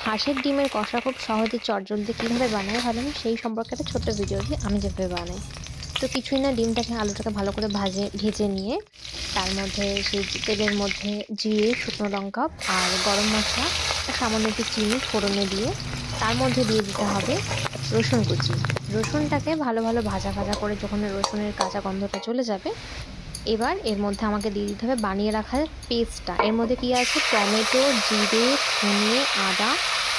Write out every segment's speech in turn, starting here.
হাঁসের ডিমের কষা খুব সহজে চটজলদি কীভাবে বানাই ভাবলাম সেই সম্পর্কে একটা ছোট্ট ভিডিও দিই আমি যেভাবে বানাই। তো কিছুই না, ডিমটাকে আলুটাকে ভালো করে ভেজে নিয়ে তার মধ্যে সেই তেলের মধ্যে জিরে, শুকনো লঙ্কা আর গরম মশলা আর সামান্য একটু চিনি ফোড়নে দিয়ে তার মধ্যে দিয়ে দিতে হবে রসুন কুচি। রসুনটাকে ভালো ভাজা করে যখন রসুনের কাঁচা গন্ধটা চলে যাবে, এবার এর মধ্যে আমাকে দিয়ে দিতে হবে বানিয়ে রাখা পেস্টটা। এর মধ্যে কি আছে? টমেটো, জিরে, ধনে, আদা,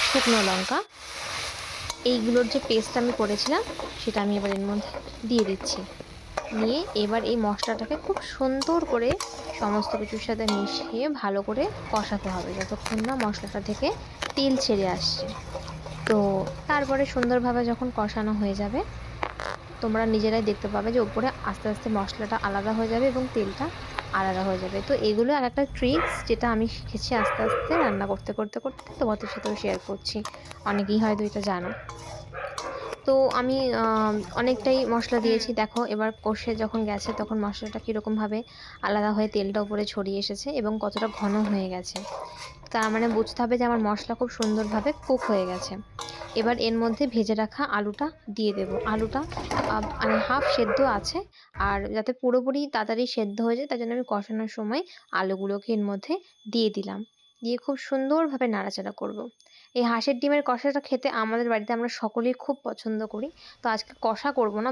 শুকনো লঙ্কা, এইগুলোর যে পেস্টটা আমি করেছিলাম সেটা আমি এবার এর মধ্যে দিয়ে দিচ্ছি। নিয়ে এবার এই মশলাটাকে খুব সুন্দর করে সমস্ত কিছুর সাথে মিশিয়ে ভালো করে কষাতে হবে যতক্ষণ না মশলাটা থেকে তেল ছেড়ে আসছে। তো তারপরে সুন্দরভাবে যখন কষানো হয়ে যাবে, তোমরা নিজেরাই দেখতে পাবে যে উপরে আস্তে মশলাটা আলাদা হয়ে যাবে এবং তেলটা আলাদা হয়ে যাবে। তো এগুলো আরেকটা ট্রিক্স যেটা আমি শিখেছি আস্তে রান্না করতে তোমাদের সাথেও শেয়ার করছি। অনেকেই হয়তো এটা জানো। তো আমি অনেকটাই মশলা হুম। দিয়েছি। দেখো এবার কষে যখন গেছে তখন মশলাটা কিরকমভাবে আলাদা হয়ে তেলটা উপরে ছড়িয়ে এসেছে এবং কতটা ঘন হয়ে গেছে। তার মানে বুঝতে হবে যে আমার মসলা খুব সুন্দরভাবে কুক হয়ে গেছে। এবার এর মধ্যে ভেজে রাখা আলুটা দিয়ে দেবো। আলুটা মানে হাফ সেদ্ধ আছে। আর যাতে পুরোপুরি তাড়াতাড়ি সেদ্ধ হয়ে যায় তার জন্য আমি কষানোর সময় আলুগুলোকে এর মধ্যে দিয়ে দিলাম। দিয়ে খুব সুন্দরভাবে নাড়াচাড়া করব। এই হাঁসের ডিমের কষাটা খেতে আমাদের বাড়িতে আমরা সকলেই খুব পছন্দ করি। তো আজকে কষা করব না,